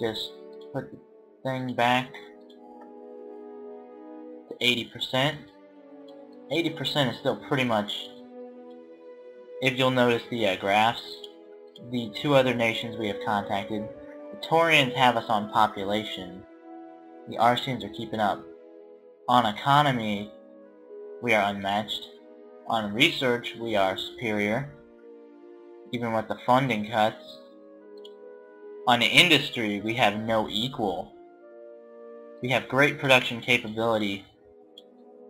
Just put the thing back to 80%. 80% is still pretty much, if you'll notice the graphs, the two other nations we have contacted, the Torians have us on population. The Arceans are keeping up. On economy, we are unmatched. On research, we are superior, even with the funding cuts. On industry, we have no equal. We have great production capability,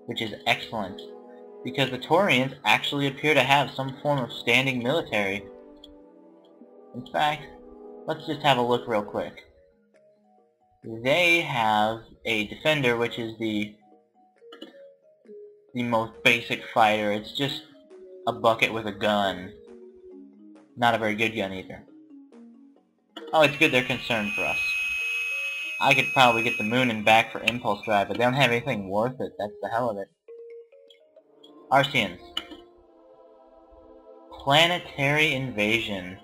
which is excellent, because the Torians actually appear to have some form of standing military. In fact, let's just have a look real quick. They have a defender, which is the most basic fighter. It's just a bucket with a gun. Not a very good gun either. Oh, it's good they're concerned for us. I could probably get the moon and back for impulse drive, but they don't have anything worth it. That's the hell of it. Arceans. Planetary invasion.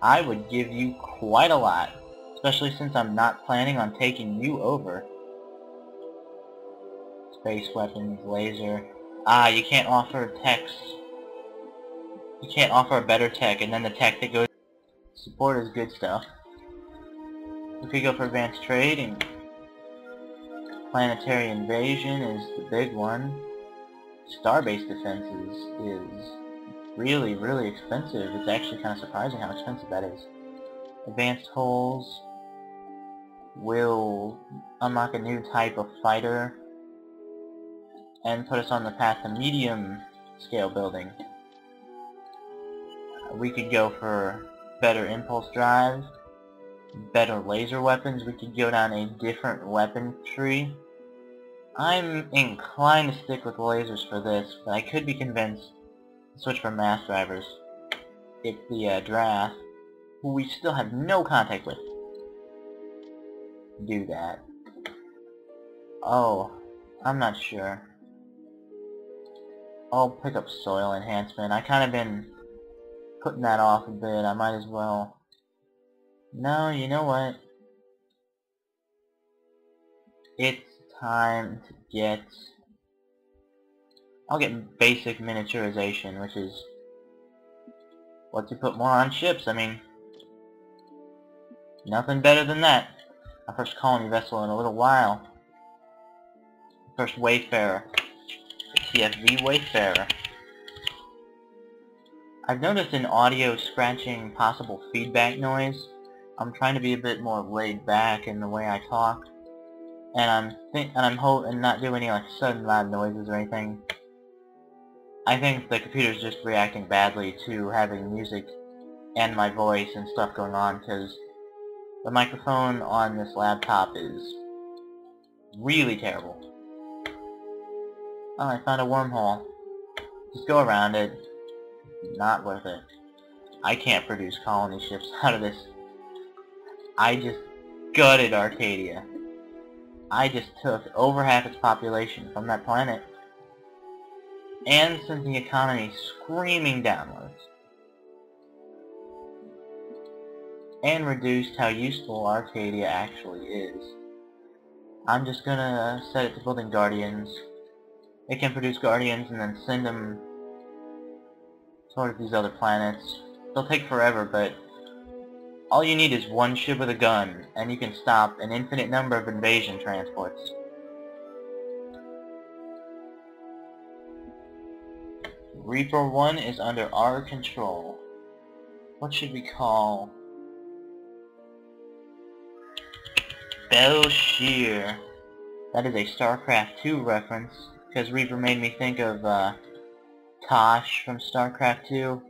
I would give you quite a lot, especially since I'm not planning on taking you over. Space weapons, laser. Ah, you can't offer techs. You can't offer a better tech, and then the tech that goes... Support is good stuff. We could go for advanced trade, and planetary invasion is the big one. Star-based defenses is really, really expensive. It's actually kind of surprising how expensive that is. Advanced holes will unlock a new type of fighter and put us on the path to medium scale building. We could go for better impulse drive, better laser weapons. We could go down a different weapon tree. I'm inclined to stick with lasers for this, but I could be convinced to switch for mass drivers if the Drath, who we still have no contact with, do that. Oh, I'm not sure. I'll pick up soil enhancement. I kind of been putting that off a bit. I might as well. No, you know what? It's time to get... I'll get basic miniaturization, which is what to put more on ships. I mean, nothing better than that. Our first colony vessel in a little while. First Wayfarer. The TFV Wayfarer. I've noticed an audio scratching possible feedback noise. I'm trying to be a bit more laid back in the way I talk, and I'm hoping not do any like sudden loud noises or anything. I think the computer's just reacting badly to having music and my voice and stuff going on, because the microphone on this laptop is really terrible. Oh, I found a wormhole. Just go around it. Not worth it. I can't produce colony ships out of this. I just gutted Arcadia. I just took over half its population from that planet and sent the economy screaming downwards. And reduced how useful Arcadia actually is. I'm just gonna set it to building Guardians. It can produce Guardians and then send them towards these other planets. They'll take forever, but all you need is one ship with a gun, and you can stop an infinite number of invasion transports. Reaper 1 is under our control. What should we call... Belshear. That is a StarCraft 2 reference, because Reaper made me think of Tosh from StarCraft 2,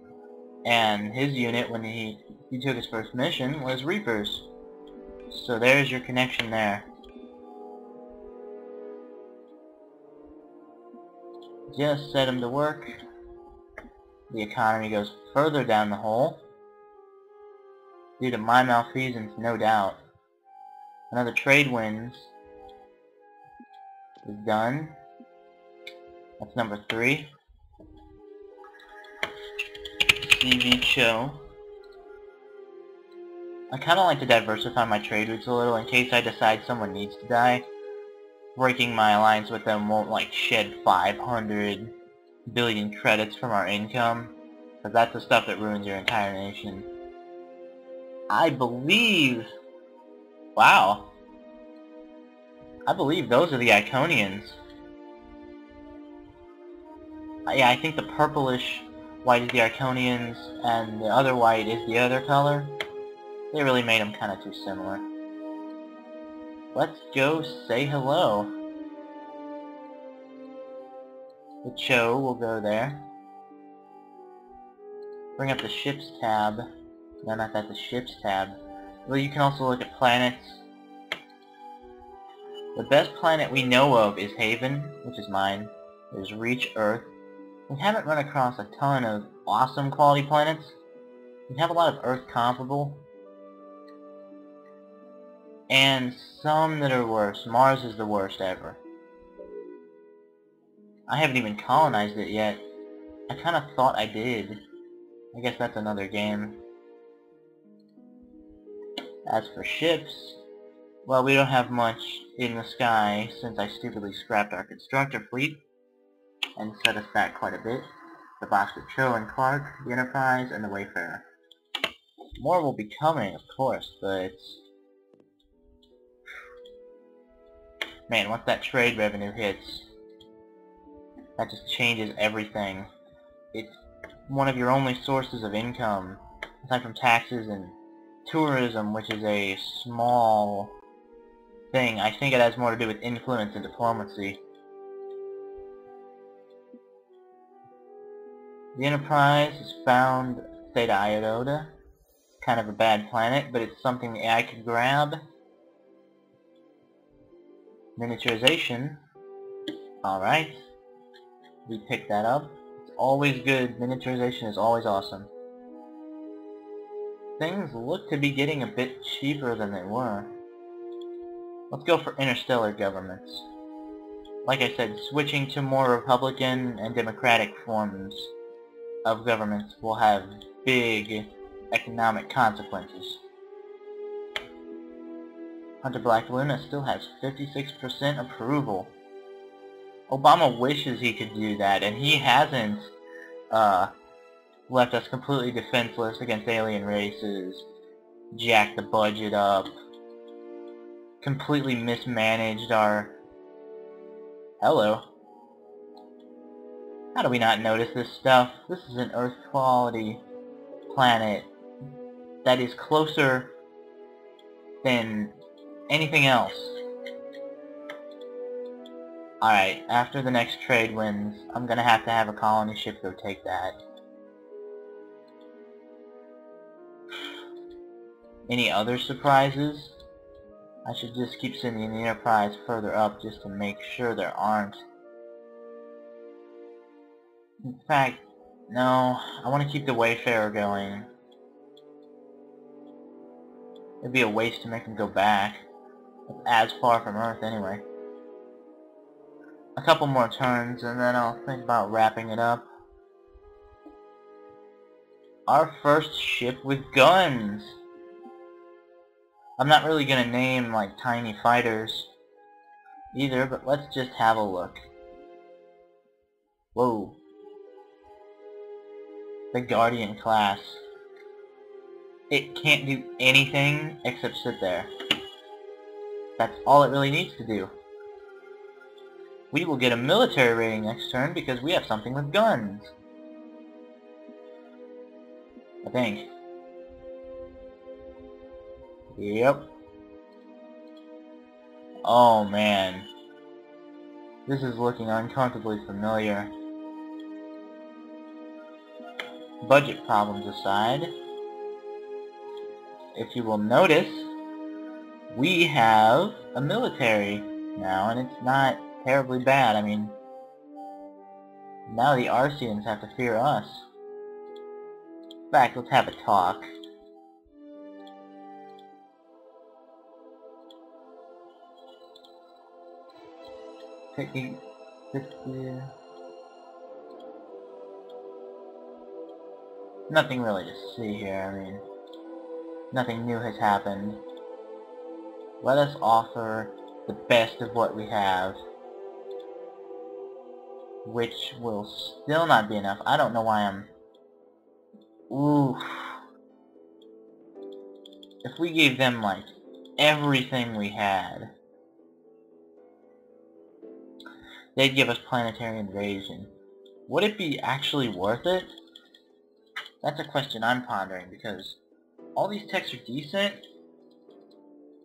and his unit when he took his first mission was Reapers. So there's your connection there. Just set him to work. The economy goes further down the hole. Due to my malfeasance, no doubt. Another trade wins is done. That's number 3. CV Cho. I kind of like to diversify my trade routes a little in case I decide someone needs to die. Breaking my alliance with them won't like shed 500 billion credits from our income, because that's the stuff that ruins your entire nation. I believe... Wow. I believe those are the Iconians. Yeah, I think the purplish white is the Arconians, and the other white is the other color. They really made them kind of too similar. Let's go say hello. The Cho will go there. Bring up the ships tab. No, not that, the ships tab. Well, you can also look at planets. The best planet we know of is Haven, which is mine. There's Reach Earth. We haven't run across a ton of awesome quality planets. We have a lot of Earth comparable. And some that are worse. Mars is the worst ever. I haven't even colonized it yet. I kind of thought I did. I guess that's another game. As for ships, well, we don't have much in the sky since I stupidly scrapped our constructor fleet and set us back quite a bit. The Boxer Cho and Clark, the Enterprise, and the Wayfarer. More will be coming, of course, but... Man, once that trade revenue hits, that just changes everything. It's one of your only sources of income, aside from taxes and tourism, which is a small thing. I think it has more to do with influence and diplomacy. The Enterprise has found Theta Iota. Kind of a bad planet, but it's something the AI could grab. Miniaturization. Alright. We picked that up. It's always good. Miniaturization is always awesome. Things look to be getting a bit cheaper than they were. Let's go for interstellar governments. Like I said, switching to more Republican and Democratic forms of governments will have big economic consequences. Hunter Black Luna still has 56% approval. Obama wishes he could do that, and he hasn't left us completely defenseless against alien races, jacked the budget up, completely mismanaged our... Hello. How do we not notice this stuff? This is an Earth quality planet that is closer than anything else. Alright, after the next trade wins, I'm gonna have to have a colony ship go take that. Any other surprises? I should just keep sending the Enterprise further up just to make sure there aren't. In fact, no, I want to keep the Wayfarer going. It'd be a waste to make him go back. It's as far from Earth anyway. A couple more turns and then I'll think about wrapping it up. Our first ship with guns! I'm not really gonna name like tiny fighters either, but let's just have a look. Whoa. The Guardian class. It can't do anything except sit there. That's all it really needs to do. We will get a military rating next turn because we have something with guns. I think. Yep. Oh man. This is looking uncomfortably familiar. Budget problems aside, if you will notice, we have a military now, and it's not terribly bad. I mean, now the Arceans have to fear us. In fact, let's have a talk. Picking this here. Nothing really to see here. I mean, Nothing new has happened. Let us offer the best of what we have, which will still not be enough. I don't know why I'm... Oof. If we gave them, like, everything we had, they'd give us planetary invasion. Would it be actually worth it? That's a question I'm pondering, because all these techs are decent,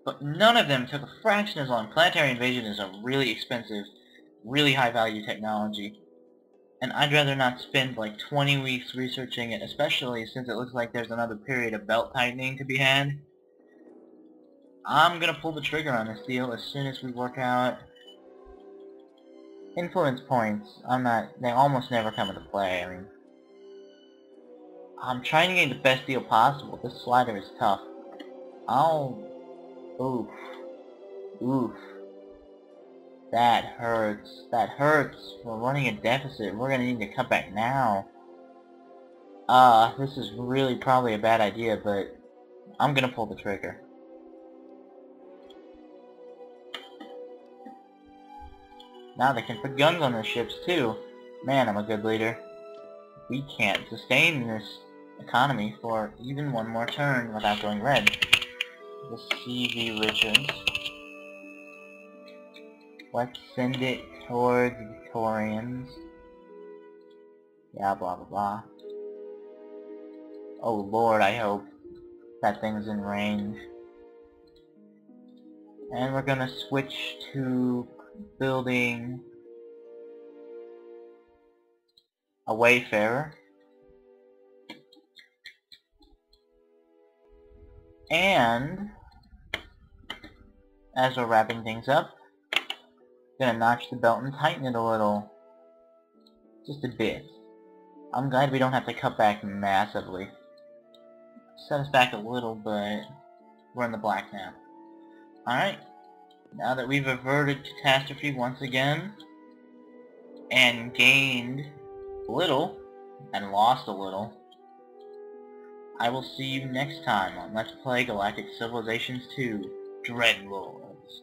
but none of them took a fraction as long. Planetary invasion is a really expensive, really high-value technology, and I'd rather not spend like 20 weeks researching it, especially since it looks like there's another period of belt-tightening to be had. I'm gonna pull the trigger on this deal as soon as we work out influence points. They almost never come into play. I mean, I'm trying to get the best deal possible. This slider is tough. Oof. Oof. That hurts. That hurts. We're running a deficit. We're gonna need to cut back now. This is really probably a bad idea, but I'm gonna pull the trigger. Now they can put guns on their ships too. Man, I'm a good leader. We can't sustain this economy for even one more turn without going red. The CV Richards. Let's send it towards the Torians. Yeah, blah blah blah. Oh lord, I hope that thing's in range. And we're gonna switch to building a Wayfarer. And as we're wrapping things up, gonna notch the belt and tighten it a little. Just a bit. I'm glad we don't have to cut back massively. Set us back a little, but we're in the black now. Alright. Now that we've averted catastrophe once again, and gained a little, and lost a little, I will see you next time on Let's Play Galactic Civilizations 2 Dreadlords.